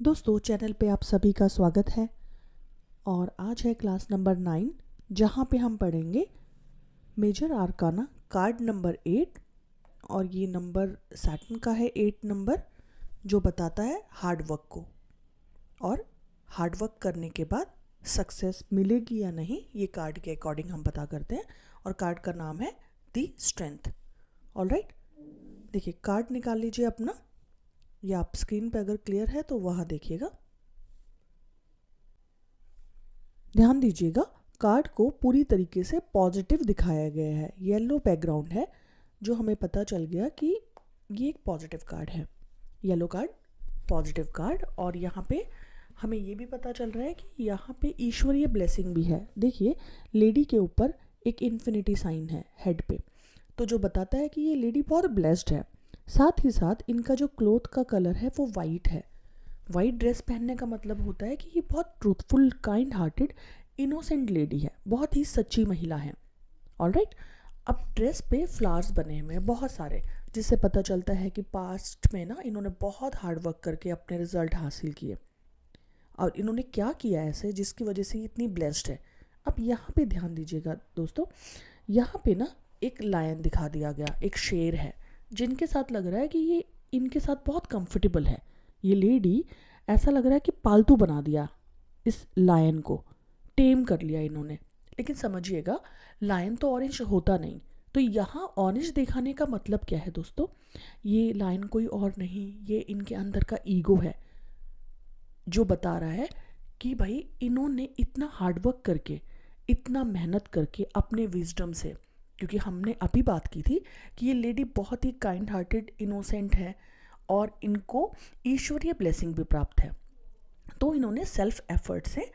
दोस्तों चैनल पे आप सभी का स्वागत है और आज है क्लास नंबर 9 जहाँ पे हम पढ़ेंगे मेजर आर्काना कार्ड नंबर 8 और ये नंबर सैटर्न का है 8 नंबर जो बताता है हार्ड वर्क को और हार्ड वर्क करने के बाद सक्सेस मिलेगी या नहीं ये कार्ड के अकॉर्डिंग हम पता करते हैं और कार्ड का नाम है दी स्ट्रेंथ। ऑलराइट, देखिए कार्ड निकाल लीजिए अपना, या आप स्क्रीन पे अगर क्लियर है तो वहाँ देखिएगा। ध्यान दीजिएगा कार्ड को पूरी तरीके से पॉजिटिव दिखाया गया है, येलो बैकग्राउंड है जो हमें पता चल गया कि ये एक पॉजिटिव कार्ड है। येलो कार्ड पॉजिटिव कार्ड और यहाँ पे हमें ये भी पता चल रहा है कि यहाँ पे ईश्वरीय ब्लेसिंग भी है। देखिए लेडी के ऊपर एक इन्फिनिटी साइन है हेड पे, तो जो बताता है कि ये लेडी बहुत ब्लेस्ड है। साथ ही साथ इनका जो क्लोथ का कलर है वो वाइट है। वाइट ड्रेस पहनने का मतलब होता है कि ये बहुत truthful, kind hearted, innocent lady है, बहुत ही सच्ची महिला है। ऑलराइट, अब ड्रेस पे फ्लावर्स बने हुए हैं बहुत सारे, जिससे पता चलता है कि पास्ट में ना इन्होंने बहुत हार्ड वर्क करके अपने रिजल्ट हासिल किए और इन्होंने क्या किया ऐसे जिसकी वजह से ये इतनी ब्लेस्ड है। अब यहाँ पे ध्यान दीजिएगा दोस्तों, यहाँ पे ना एक लायन दिखा दिया गया, एक शेर है जिनके साथ लग रहा है कि ये इनके साथ बहुत कंफर्टेबल है। ये लेडी ऐसा लग रहा है कि पालतू बना दिया इस लायन को, टेम कर लिया इन्होंने। लेकिन समझिएगा लायन तो ऑरेंज होता नहीं, तो यहाँ ऑरेंज दिखाने का मतलब क्या है दोस्तों, ये लायन कोई और नहीं, ये इनके अंदर का ईगो है जो बता रहा है कि भाई इन्होंने इतना हार्डवर्क करके, इतना मेहनत करके अपने विजडम से, क्योंकि हमने अभी बात की थी कि ये लेडी बहुत ही काइंड हार्टेड, इनोसेंट है और इनको ईश्वरीय ब्लेसिंग भी प्राप्त है। तो इन्होंने सेल्फ एफर्ट से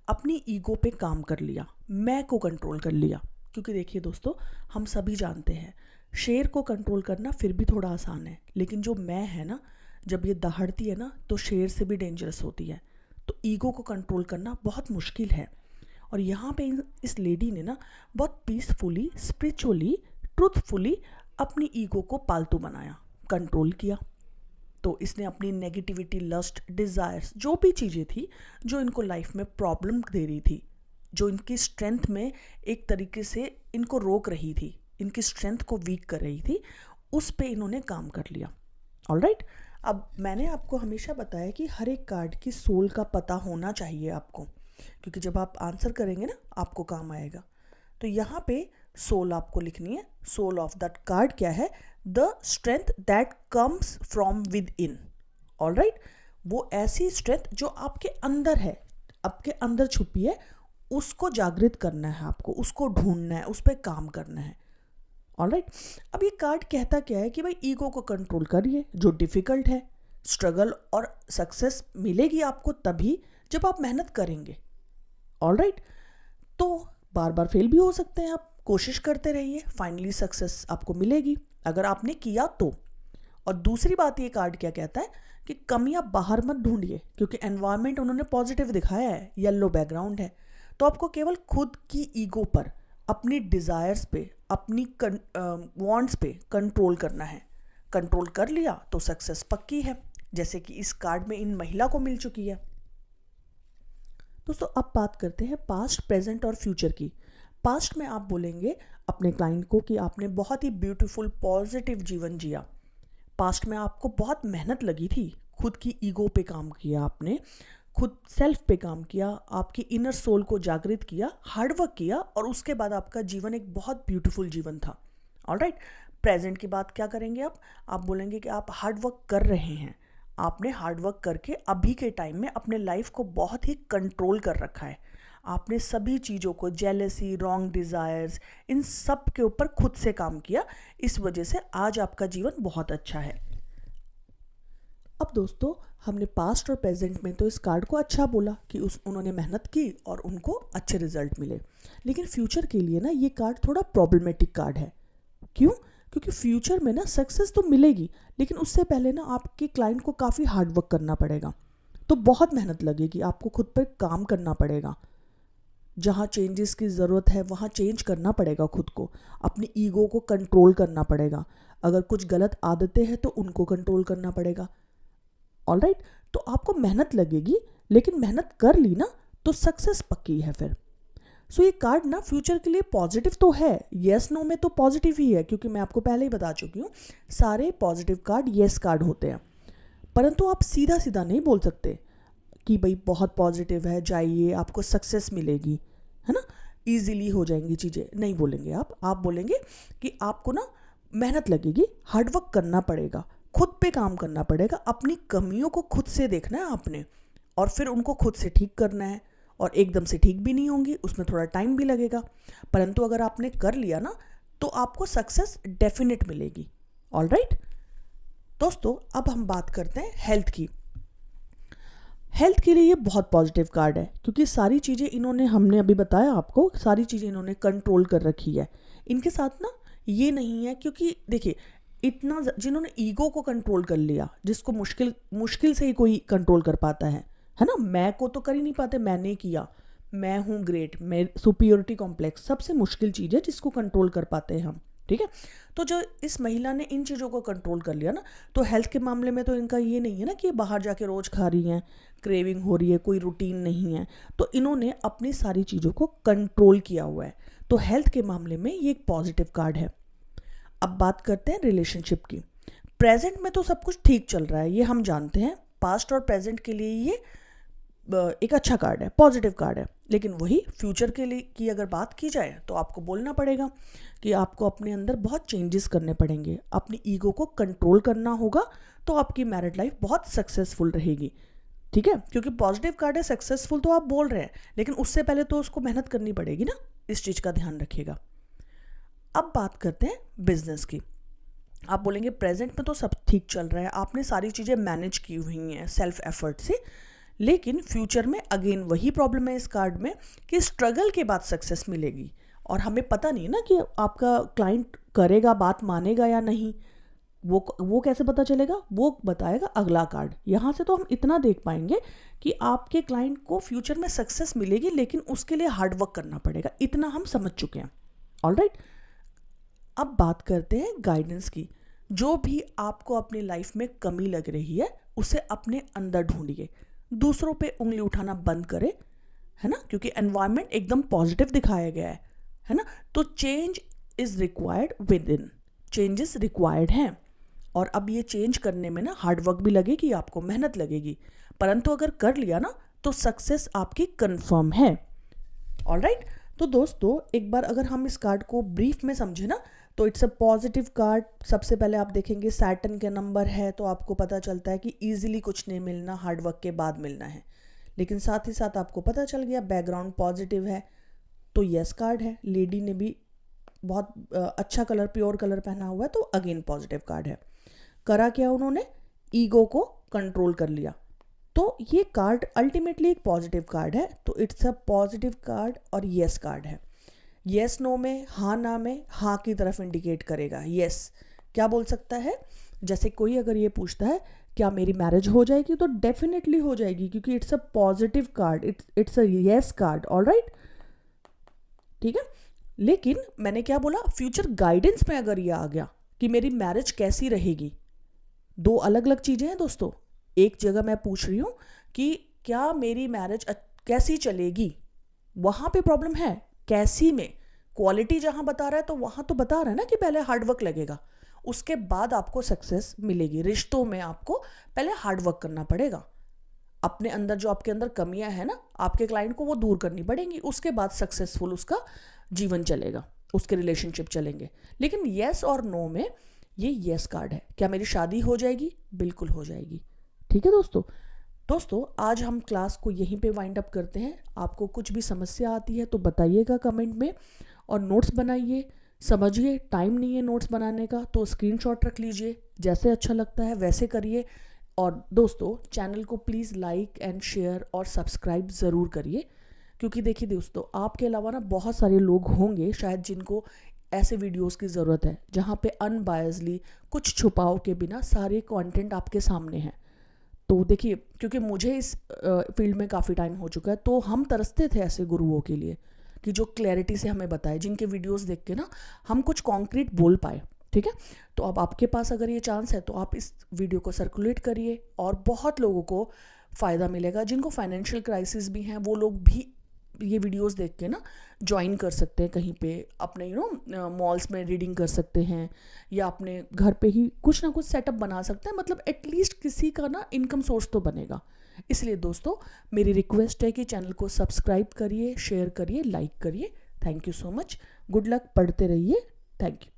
अपनी ईगो पे काम कर लिया, मैं को कंट्रोल कर लिया। क्योंकि देखिए दोस्तों, हम सभी जानते हैं शेर को कंट्रोल करना फिर भी थोड़ा आसान है, लेकिन जो मैं है ना, जब ये दहाड़ती है ना तो शेर से भी डेंजरस होती है। तो ईगो को कंट्रोल करना बहुत मुश्किल है। और यहाँ पे इस लेडी ने ना बहुत पीसफुली, स्पिरिचुअली, ट्रूथफुली अपनी ईगो को पालतू बनाया, कंट्रोल किया। तो इसने अपनी नेगेटिविटी, लस्ट, डिज़ायर्स, जो भी चीज़ें थी जो इनको लाइफ में प्रॉब्लम दे रही थी, जो इनकी स्ट्रेंथ में एक तरीके से इनको रोक रही थी, इनकी स्ट्रेंथ को वीक कर रही थी, उस पे इन्होंने काम कर लिया। ऑलराइट, अब मैंने आपको हमेशा बताया कि हर एक कार्ड की सोल का पता होना चाहिए आपको, क्योंकि जब आप आंसर करेंगे ना आपको काम आएगा। तो यहाँ पे सोल आपको लिखनी है। सोल ऑफ दैट कार्ड क्या है? The strength that comes from with in. Alright, वो ऐसी स्ट्रेंथ जो आपके अंदर है, आपके अंदर छुपी है, उसको जागृत करना है आपको, उसको ढूंढना है, उस पर काम करना है। ऑलराइट, अब ये कार्ड कहता क्या है कि भाई ईगो को कंट्रोल करिए, जो डिफ़िकल्ट है। स्ट्रगल और सक्सेस मिलेगी आपको तभी जब आप मेहनत करेंगे। ऑलराइट, तो बार बार फेल भी हो सकते हैं आप, कोशिश करते रहिए, फाइनली सक्सेस आपको मिलेगी अगर आपने किया तो। और दूसरी बात ये कार्ड क्या कहता है कि कमियां बाहर मत ढूंढिए, क्योंकि एनवायरनमेंट उन्होंने पॉजिटिव दिखाया है, येलो बैकग्राउंड है, तो आपको केवल खुद की ईगो पर, अपनी डिज़ायर्स पे, अपनी वांट्स पे कंट्रोल करना है। कंट्रोल कर लिया तो सक्सेस पक्की है, जैसे कि इस कार्ड में इन महिला को मिल चुकी है। दोस्तों अब बात करते हैं पास्ट, प्रेजेंट और फ्यूचर की। पास्ट में आप बोलेंगे अपने क्लाइंट को कि आपने बहुत ही ब्यूटीफुल, पॉजिटिव जीवन जिया। पास्ट में आपको बहुत मेहनत लगी थी, खुद की ईगो पे काम किया आपने, खुद सेल्फ पे काम किया, आपकी इनर सोल को जागृत किया, हार्डवर्क किया और उसके बाद आपका जीवन एक बहुत ब्यूटीफुल जीवन था। ऑलराइट, प्रेजेंट की बात क्या करेंगे आप बोलेंगे कि आप हार्डवर्क कर रहे हैं, आपने हार्डवर्क करके अभी के टाइम में अपने लाइफ को बहुत ही कंट्रोल कर रखा है। आपने सभी चीज़ों को, जेलेसी, रॉन्ग डिज़ायर्स, इन सब के ऊपर खुद से काम किया, इस वजह से आज आपका जीवन बहुत अच्छा है। अब दोस्तों हमने पास्ट और प्रेजेंट में तो इस कार्ड को अच्छा बोला कि उन्होंने मेहनत की और उनको अच्छे रिजल्ट मिले, लेकिन फ्यूचर के लिए ना ये कार्ड थोड़ा प्रॉब्लमेटिक कार्ड है। क्यों? क्योंकि फ्यूचर में ना सक्सेस तो मिलेगी, लेकिन उससे पहले ना आपके क्लाइंट को काफ़ी हार्डवर्क करना पड़ेगा, तो बहुत मेहनत लगेगी, आपको खुद पर काम करना पड़ेगा। जहाँ चेंजेस की ज़रूरत है वहाँ चेंज करना पड़ेगा खुद को, अपनी ईगो को कंट्रोल करना पड़ेगा, अगर कुछ गलत आदतें हैं तो उनको कंट्रोल करना पड़ेगा। ऑलराइट, तो आपको मेहनत लगेगी, लेकिन मेहनत कर ली ना तो सक्सेस पक्की है फिर। सो ये कार्ड ना फ्यूचर के लिए पॉजिटिव तो है, येस नो में तो पॉजिटिव ही है, क्योंकि मैं आपको पहले ही बता चुकी हूँ सारे पॉजिटिव कार्ड येस कार्ड होते हैं। परंतु आप सीधा सीधा नहीं बोल सकते कि भाई बहुत पॉजिटिव है, जाइए आपको सक्सेस मिलेगी, है ना, ईजिली हो जाएंगी चीज़ें, नहीं बोलेंगे आप बोलेंगे कि आपको ना मेहनत लगेगी, हार्डवर्क करना पड़ेगा, खुद पे काम करना पड़ेगा, अपनी कमियों को खुद से देखना है आपने और फिर उनको खुद से ठीक करना है। और एकदम से ठीक भी नहीं होंगी, उसमें थोड़ा टाइम भी लगेगा, परंतु अगर आपने कर लिया ना तो आपको सक्सेस डेफिनेट मिलेगी। ऑलराइट दोस्तों, अब हम बात करते हैं हेल्थ की। हेल्थ के लिए ये बहुत पॉजिटिव कार्ड है, क्योंकि सारी चीज़ें इन्होंने, हमने अभी बताया आपको, सारी चीज़ें इन्होंने कंट्रोल कर रखी है। इनके साथ ना ये नहीं है, क्योंकि देखिए इतना जिन्होंने ईगो को कंट्रोल कर लिया, जिसको मुश्किल से ही कोई कंट्रोल कर पाता है ना, मैं को तो कर ही नहीं पाते, मैंने किया, मैं हूँ ग्रेट, मैं सुपीरियरिटी कॉम्प्लेक्स सबसे मुश्किल चीज़ है जिसको कंट्रोल कर पाते हैं हम, ठीक है। तो जो इस महिला ने इन चीज़ों को कंट्रोल कर लिया ना, तो हेल्थ के मामले में तो इनका ये नहीं है ना कि बाहर जाके रोज़ खा रही हैं, क्रेविंग हो रही है, कोई रूटीन नहीं है, तो इन्होंने अपनी सारी चीज़ों को कंट्रोल किया हुआ है। तो हेल्थ के मामले में ये एक पॉजिटिव कार्ड है। अब बात करते हैं रिलेशनशिप की। प्रेजेंट में तो सब कुछ ठीक चल रहा है, ये हम जानते हैं, पास्ट और प्रेजेंट के लिए ये एक अच्छा कार्ड है, पॉजिटिव कार्ड है। लेकिन वही फ्यूचर के लिए की अगर बात की जाए तो आपको बोलना पड़ेगा कि आपको अपने अंदर बहुत चेंजेस करने पड़ेंगे, अपनी ईगो को कंट्रोल करना होगा, तो आपकी मैरिड लाइफ बहुत सक्सेसफुल रहेगी, ठीक है। क्योंकि पॉजिटिव कार्ड है, सक्सेसफुल तो आप बोल रहे हैं, लेकिन उससे पहले तो उसको मेहनत करनी पड़ेगी ना, इस चीज़ का ध्यान रखिएगा। अब बात करते हैं बिजनेस की। आप बोलेंगे प्रेजेंट में तो सब ठीक चल रहा है, आपने सारी चीज़ें मैनेज की हुई हैं सेल्फ एफर्ट से, लेकिन फ्यूचर में अगेन वही प्रॉब्लम है इस कार्ड में कि स्ट्रगल के बाद सक्सेस मिलेगी, और हमें पता नहीं ना कि आपका क्लाइंट करेगा, बात मानेगा या नहीं, वो कैसे पता चलेगा, वो बताएगा अगला कार्ड। यहाँ से तो हम इतना देख पाएंगे कि आपके क्लाइंट को फ्यूचर में सक्सेस मिलेगी, लेकिन उसके लिए हार्डवर्क करना पड़ेगा, इतना हम समझ चुके हैं। ऑलराइट, अब बात करते हैं गाइडेंस की। जो भी आपको अपनी लाइफ में कमी लग रही है उसे अपने अंदर ढूंढिए, दूसरों पे उंगली उठाना बंद करें, है ना, क्योंकि एनवायरनमेंट एकदम पॉजिटिव दिखाया गया है ना। तो change is required with in, changes required हैं, और अब ये चेंज करने में ना हार्डवर्क भी लगेगी, आपको मेहनत लगेगी, परंतु अगर कर लिया ना तो सक्सेस आपकी कंफर्म है। ऑलराइट, तो दोस्तों एक बार अगर हम इस कार्ड को ब्रीफ में समझे ना, तो इट्स अ पॉजिटिव कार्ड। सबसे पहले आप देखेंगे सैटर्न के नंबर है, तो आपको पता चलता है कि ईजिली कुछ नहीं मिलना, हार्डवर्क के बाद मिलना है। लेकिन साथ ही साथ आपको पता चल गया बैकग्राउंड पॉजिटिव है, तो यस कार्ड है, लेडी ने भी बहुत अच्छा कलर, प्योर कलर पहना हुआ है, तो अगेन पॉजिटिव कार्ड है। करा क्या उन्होंने, ईगो को कंट्रोल कर लिया, तो ये कार्ड अल्टीमेटली एक पॉजिटिव कार्ड है। तो इट्स अ पॉजिटिव कार्ड और यस कार्ड है। यस नो में, हाँ ना में, हाँ की तरफ इंडिकेट करेगा। यस क्या बोल सकता है, जैसे कोई अगर ये पूछता है क्या मेरी मैरिज हो जाएगी, तो डेफिनेटली हो जाएगी, क्योंकि it's a positive card, it's a yes card. Alright, ठीक है। लेकिन मैंने क्या बोला, फ्यूचर गाइडेंस में अगर ये आ गया कि मेरी मैरिज कैसी रहेगी, दो अलग अलग चीजें हैं दोस्तों। एक जगह मैं पूछ रही हूं कि क्या मेरी मैरिज कैसी चलेगी, वहां पे प्रॉब्लम है, कैसी में क्वालिटी जहां बता रहा है, तो वहां तो बता रहा है ना कि पहले हार्डवर्क लगेगा, उसके बाद आपको सक्सेस मिलेगी। रिश्तों में आपको पहले हार्डवर्क करना पड़ेगा, अपने अंदर जो आपके अंदर कमियां हैं ना, आपके क्लाइंट को वो दूर करनी पड़ेंगी, उसके बाद सक्सेसफुल उसका जीवन चलेगा, उसके रिलेशनशिप चलेंगे। लेकिन येस और नो में ये येस कार्ड है। क्या मेरी शादी हो जाएगी, बिल्कुल हो जाएगी, ठीक है दोस्तों आज हम क्लास को यहीं पे वाइंड अप करते हैं। आपको कुछ भी समस्या आती है तो बताइएगा कमेंट में, और नोट्स बनाइए, समझिए। टाइम नहीं है नोट्स बनाने का तो स्क्रीनशॉट रख लीजिए, जैसे अच्छा लगता है वैसे करिए। और दोस्तों चैनल को प्लीज़ लाइक एंड शेयर और सब्सक्राइब ज़रूर करिए, क्योंकि देखिए दोस्तों आपके अलावा ना बहुत सारे लोग होंगे शायद जिनको ऐसे वीडियोस की ज़रूरत है, जहाँ पे अनबायसली कुछ छुपाव के बिना सारे कंटेंट आपके सामने हैं। तो देखिए, क्योंकि मुझे इस फील्ड में काफ़ी टाइम हो चुका है, तो हम तरसते थे ऐसे गुरुओं के लिए कि जो क्लैरिटी से हमें बताए, जिनके वीडियोस देख के ना हम कुछ कॉन्क्रीट बोल पाए, ठीक है। तो अब आपके पास अगर ये चांस है तो आप इस वीडियो को सर्कुलेट करिए और बहुत लोगों को फ़ायदा मिलेगा। जिनको फाइनेंशियल क्राइसिस भी हैं वो लोग भी ये वीडियोस देख के ना ज्वाइन कर सकते हैं कहीं पे, अपने मॉल्स में रीडिंग कर सकते हैं या अपने घर पे ही कुछ ना कुछ सेटअप बना सकते हैं। मतलब एटलीस्ट किसी का ना इनकम सोर्स तो बनेगा। इसलिए दोस्तों मेरी रिक्वेस्ट है कि चैनल को सब्सक्राइब करिए, शेयर करिए, लाइक करिए। Thank you so much. Good luck, पढ़ते रहिए। Thank you.